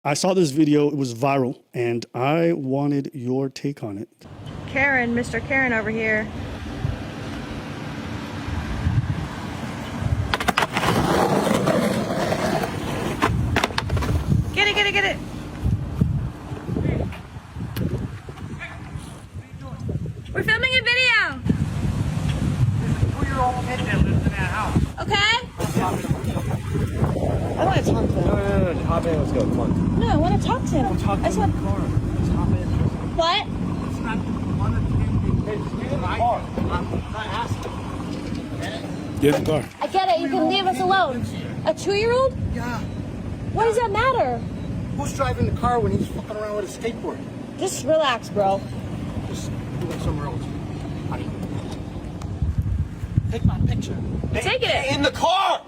I saw this video, it was viral, and I wanted your take on it. Karen, Mr. Karen over here. Get it, get it, get it. We're filming a video. There's a 2-year-old kid that lives in that house. Okay? I want to talk to him. No. Hop in, let's go. Come on. No, I want to talk to him. We'll talk to I just him in want... the car. Let's hop in. What? It's not one of the things. Hey, just get in the car. I'm not asking. Get in the car. I get it. You can leave us alone. A 2-year-old? Yeah. What does that matter? Who's driving the car when he's fucking around with a skateboard? Just relax, bro. Just do it somewhere else. Honey. Take my picture. Take it. In the car!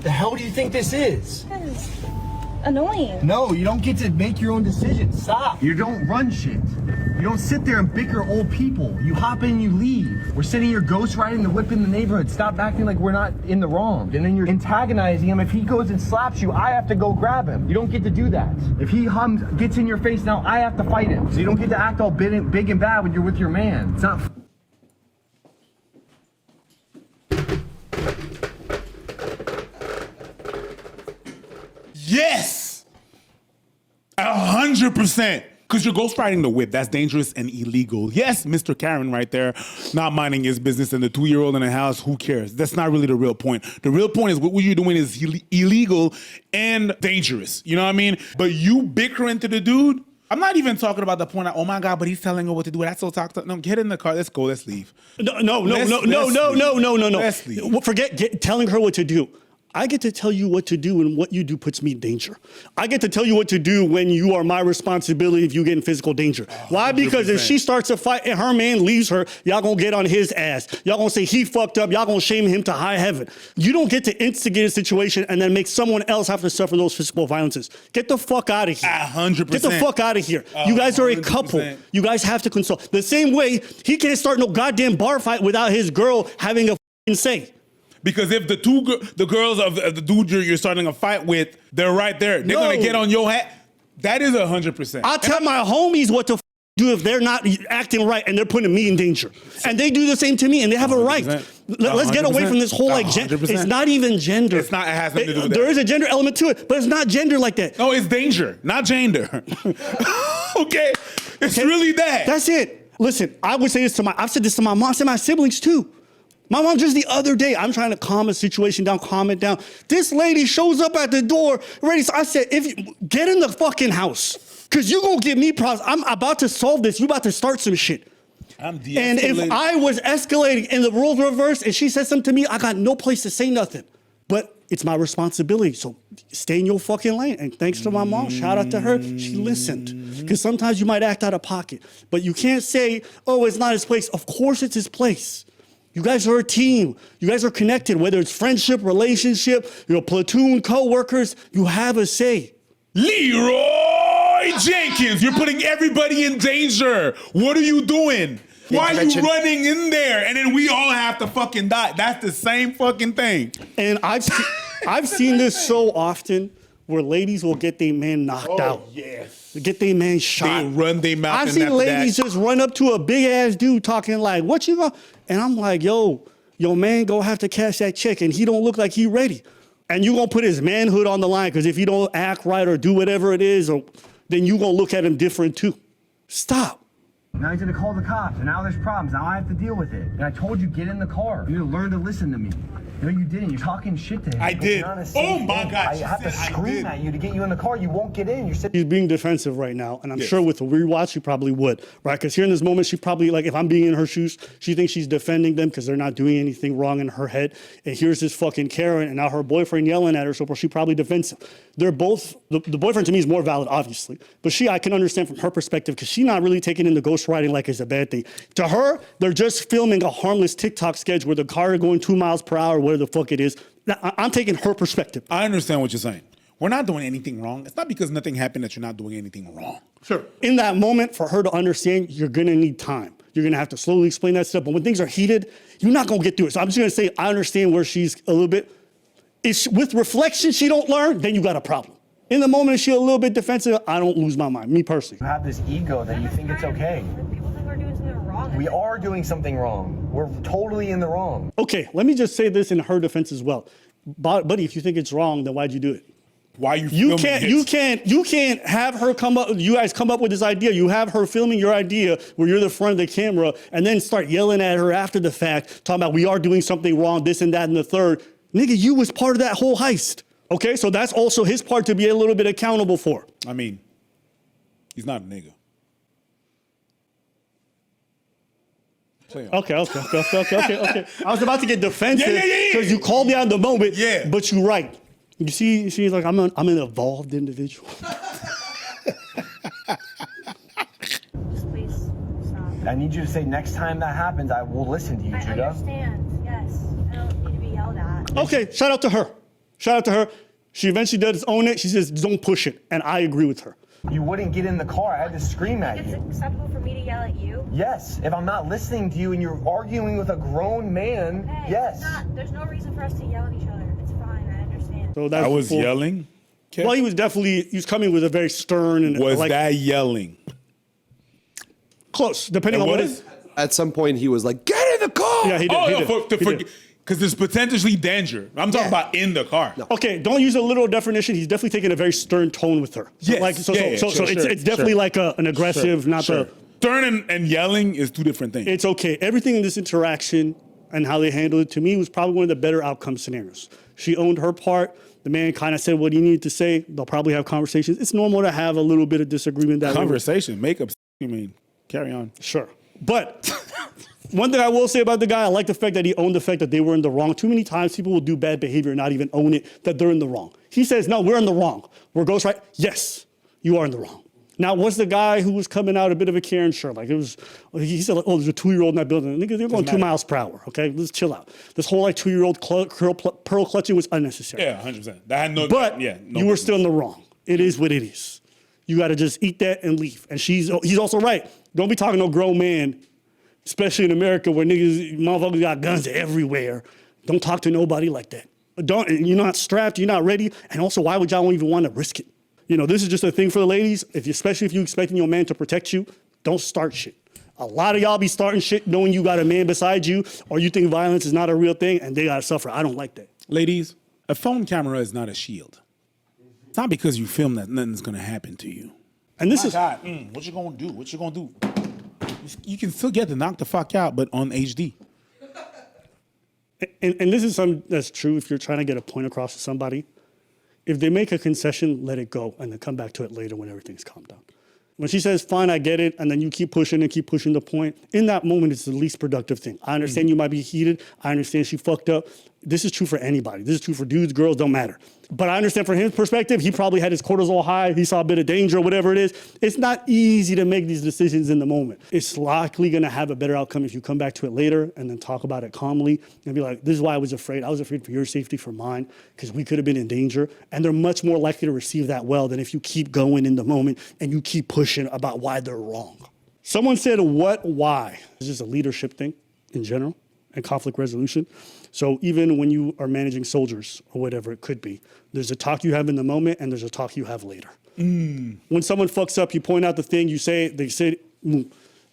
The hell do you think this is? That is annoying. No, you don't get to make your own decisions. Stop. You don't run shit. You don't sit there and bicker old people. You hop in and you leave. We're sitting here ghost riding the whip in the neighborhood. Stop acting like we're not in the wrong. And then you're antagonizing him. If he goes and slaps you, I have to go grab him. You don't get to do that. If he gets in your face now, I have to fight him. So you don't get to act all big and bad when you're with your man. It's not... Yes! 100%. Because you're ghostwriting the whip. That's dangerous and illegal. Yes, Mr. Karen right there, not minding his business, and the 2-year-old in the house, who cares? That's not really the real point. The real point is what you're doing is illegal and dangerous. You know what I mean? But you bickering to the dude, I'm not even talking about the point of, oh my God, but he's telling her what to do. That's so toxic. No, get in the car. Let's go. Let's leave. No. Let's leave. Well, forget telling her what to do. I get to tell you what to do, and what you do puts me in danger. I get to tell you what to do when you are my responsibility if you get in physical danger. Why? Because if she starts a fight and her man leaves her, y'all gonna get on his ass. Y'all gonna say he fucked up. Y'all gonna shame him to high heaven. You don't get to instigate a situation and then make someone else have to suffer those physical violences. Get the fuck out of here. 100%. Get the fuck out of here. You guys are a couple. 100%. You guys have to consult. The same way he can't start no goddamn bar fight without his girl having a fucking say. Because if the girls of the dude you're starting a fight with, they're right there. They're gonna get on your hat. That is 100%. I tell my homies what to do if they're not acting right and they're putting me in danger. And they do the same to me, and they have a right. Let's get away from this whole like gender. It's not even gender. It's not. It has nothing to do with that. There is a gender element to it, but it's not gender like that. No, it's danger, not gender. Okay, it's really that. That's it. Listen, I've said this to my mom. I said my siblings too. My mom just the other day, I'm trying to calm a situation down, calm it down. This lady shows up at the door, ready. So I said, get in the fucking house, because you're going to give me problems. I'm about to solve this. You about to start some shit. I'm de-escalating. And if I was escalating and the roles reversed and she said something to me, I got no place to say nothing. But it's my responsibility. So stay in your fucking lane. And thanks to my mom, shout out to her, she listened. Because sometimes you might act out of pocket. But you can't say, oh, it's not his place. Of course it's his place. You guys are a team. You guys are connected, whether it's friendship, relationship, platoon, co-workers, you have a say. Leroy Jenkins, you're putting everybody in danger. What are you doing? Why are you running in there? And then we all have to fucking die. That's the same fucking thing. And I've seen this so often where ladies will get their man knocked out. Yes. Get their man shot. They run their mouth. I've seen ladies just run up to a big ass dude talking like, what you gonna? And I'm like, yo, your man gonna have to cash that check and he don't look like he ready. And you gonna put his manhood on the line because if he don't act right or do whatever it is, then you gonna look at him different too. Stop. Now he's gonna call the cops, and now there's problems. Now I have to deal with it. And I told you, get in the car. You need to learn to listen to me. No, you didn't. You're talking shit to him. I did. Oh my God. I have to scream at you to get you in the car. You won't get in. You're sitting. She's being defensive right now, and I'm sure with a rewatch she probably would, right? Because here in this moment, she probably, like, if I'm being in her shoes, she thinks she's defending them because they're not doing anything wrong in her head. And here's this fucking Karen, and now her boyfriend yelling at her, so she probably defends him. They're both, the boyfriend to me is more valid, obviously. But I can understand from her perspective because she's not really taking in the ghostwriting like it's a bad thing. To her, they're just filming a harmless TikTok sketch where the car is going 2 miles per hour, whatever the fuck it is. I'm taking her perspective. I understand what you're saying. We're not doing anything wrong. It's not because nothing happened that you're not doing anything wrong. Sure. In that moment, for her to understand, you're gonna need time. You're gonna have to slowly explain that stuff. But when things are heated, you're not gonna get through it. So I'm just gonna say, I understand where she's a little bit. If with reflection she don't learn, then you got a problem. In the moment, if she a little bit defensive, I don't lose my mind, me personally. You have this ego that you think it's okay. People think we're doing something wrong. We are doing something wrong. We're totally in the wrong. Okay, let me just say this in her defense as well. Buddy, if you think it's wrong, then why'd you do it? Why you You filming you can't have her come up, you guys come up with this idea. You have her filming your idea where you're the front of the camera and then start yelling at her after the fact, talking about we are doing something wrong, this and that and the third. Nigga, you was part of that whole heist. Okay, so that's also his part to be a little bit accountable for. I mean, he's not a nigga. Play on. Okay. I was about to get defensive Yeah. because you called me out in the moment. Yeah. But you're right. You see, she's like, I'm an evolved individual. Just please stop. I need you to say next time that happens, I will listen to you, I Judah. understand. Yes. I don't need to be yelled at. Okay, shout out to her. She eventually does own it. She says, don't push it. And I agree with her. You wouldn't get in the car. I had to scream at It's you. acceptable for me to yell at you. Yes, if I'm not listening to you and you're arguing with a grown man, Hey, yes. there's no reason for us to yell at each other. It's fine. I understand. So that's I was before- yelling. Okay. Well, he was coming with a very stern and Was like that yelling? close, depending It on what was? it. At some point, he was like, "Get in the car!" Yeah, he did. Oh, he no, did. He did. because there's potentially danger. I'm talking about in the car. No. Okay, don't use a literal definition. He's definitely taking a very stern tone with her. Yes. Like, so Sure, it's definitely sure. like an aggressive, not Sure. the. Stern and yelling is two different things. It's okay. Everything in this interaction and how they handled it to me was probably one of the better outcome scenarios. She owned her part. The man kind of said what he needed to say. They'll probably have conversations. It's normal to have a little bit of disagreement. That way. Conversation, makeup. You mean? Carry on. Sure. But one thing I will say about the guy, I like the fact that he owned the fact that they were in the wrong. Too many times people will do bad behavior and not even own it, that they're in the wrong. He says, no, we're in the wrong. We're ghost right? Yes, you are in the wrong. Now, was the guy who was coming out a bit of a Karen? Sure. Like it was, he said, like, oh, there's a 2-year-old in that building. Nigga, they're going 2 miles per hour, okay? Let's chill out. This whole like 2-year-old pearl clutching was unnecessary. Yeah, 100%. That had no. But yeah, no you were business. still in the wrong. It is what it is. You got to just eat that and leave. And he's also right. Don't be talking to a grown man, especially in America where motherfuckers got guns everywhere. Don't talk to nobody like that. You're not strapped, you're not ready. And also, why would y'all even want to risk it? You know, this is just a thing for the ladies. Especially if you're expecting your man to protect you, don't start shit. A lot of y'all be starting shit knowing you got a man beside you, or you think violence is not a real thing and they got to suffer. I don't like that. Ladies, a phone camera is not a shield. It's not because you film that nothing's gonna happen to you. And this My is God, what you gonna do? What you gonna do? You can still get to knock the fuck out, but on HD. And this is something that's true if you're trying to get a point across to somebody. If they make a concession, let it go and then come back to it later when everything's calmed down. When she says, fine, I get it, and then you keep pushing the point, in that moment, it's the least productive thing. I understand you might be heated. I understand she fucked up. This is true for anybody. This is true for dudes, girls, don't matter. But I understand from his perspective, he probably had his cortisol high. He saw a bit of danger, whatever it is. It's not easy to make these decisions in the moment. It's likely going to have a better outcome if you come back to it later and then talk about it calmly and be like, this is why I was afraid. I was afraid for your safety, for mine, because we could have been in danger. And they're much more likely to receive that well than if you keep going in the moment and you keep pushing about why they're wrong. Someone said, why? It's just a leadership thing in general and conflict resolution. So even when you are managing soldiers or whatever it could be, there's a talk you have in the moment and there's a talk you have later. When someone fucks up, you point out the thing, you say, they say,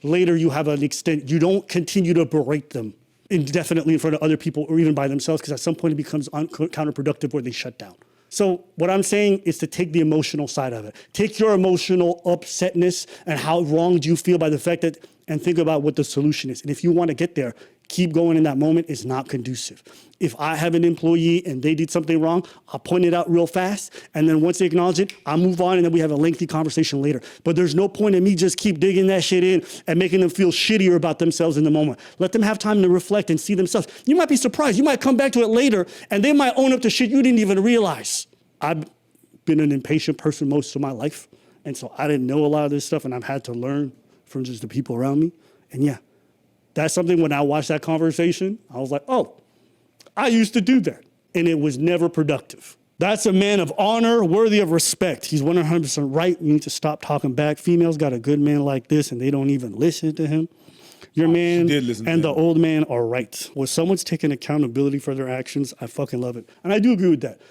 later you have an extent, you don't continue to berate them indefinitely in front of other people or even by themselves, because at some point it becomes counterproductive where they shut down. So what I'm saying is to take the emotional side of it. Take your emotional upsetness and how wronged you feel by the fact that, and think about what the solution is. And if you want to get there, keep going in that moment is not conducive. If I have an employee and they did something wrong, I'll point it out real fast. And then once they acknowledge it, I'll move on and then we have a lengthy conversation later. But there's no point in me just keep digging that shit in and making them feel shittier about themselves in the moment. Let them have time to reflect and see themselves. You might be surprised. You might come back to it later and they might own up to shit you didn't even realize. I've been an impatient person most of my life. And so I didn't know a lot of this stuff and I've had to learn from just the people around me. And yeah, that's something when I watched that conversation, I was like, oh, I used to do that. And it was never productive. That's a man of honor, worthy of respect. He's 100% right. You need to stop talking back. Females got a good man like this and they don't even listen to him. Your man did listen to and the him. old man are right. When someone's taking accountability for their actions, I fucking love it. And I do agree with that.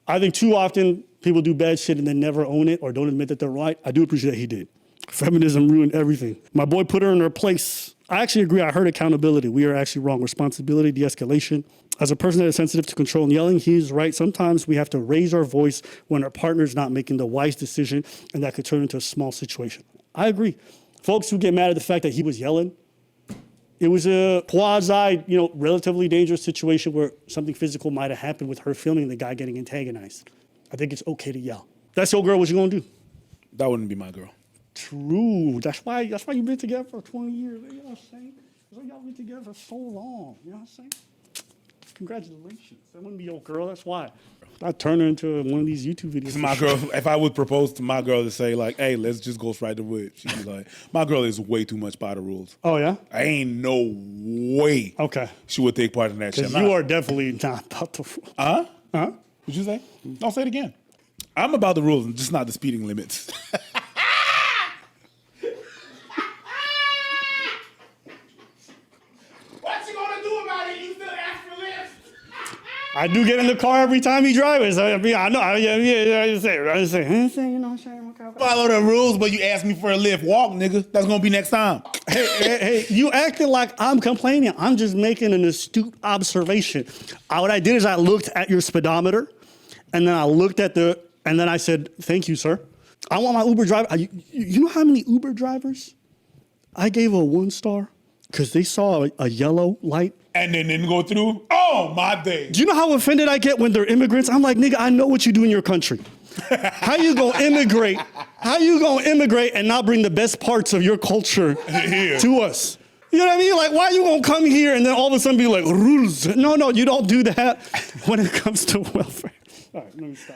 I think too often people do bad shit and then never own it or don't admit that they're right. I do appreciate that he did. Feminism ruined everything. My boy put her in her place. I actually agree. I heard accountability. We are actually wrong. Responsibility, de-escalation. As a person that is sensitive to control and yelling, he's right. Sometimes we have to raise our voice when our partner's not making the wise decision, and that could turn into a small situation. I agree. Folks who get mad at the fact that he was yelling, it was a quasi, relatively dangerous situation where something physical might have happened with her filming the guy getting antagonized. I think it's okay to yell. That's your girl. What you gonna do? That wouldn't be my girl. True. That's why you've been together for 20 years. You know what I'm saying? That's why y'all been together for so long. You know what I'm saying? Congratulations. That wouldn't be your girl. That's why. I turn her into one of these YouTube videos. It's my girl. If I would propose to my girl to say like, "Hey, let's just go straight to wood," she'd be like, "My girl is way too much by the rules. Oh yeah. I ain't no way. Okay. She would take part in that shit. Because you are definitely not about the rules. Huh? Huh? What'd you say? Don't say it again. I'm about the rules, just not the speeding limits. What you gonna do about it? You still ask for lifts? I do get in the car every time he drives. I know. I just say, you know what I'm saying? Follow the rules, but you ask me for a lift. Walk, nigga. That's gonna be next time. Hey, you acting like I'm complaining. I'm just making an astute observation. What I did is I looked at your speedometer, and then I looked at and then I said, thank you, sir. I want my Uber driver. You know how many Uber drivers I gave a 1 star because they saw a yellow light? And then didn't go through? Oh, my day. Do you know how offended I get when they're immigrants? I'm like, nigga, I know what you do in your country. How you gonna immigrate? How you gonna immigrate and not bring the best parts of your culture to us? You know what I mean? Like, why you gonna come here and then all of a sudden be like, rules? No, you don't do that when it comes to welfare. All right, let me stop.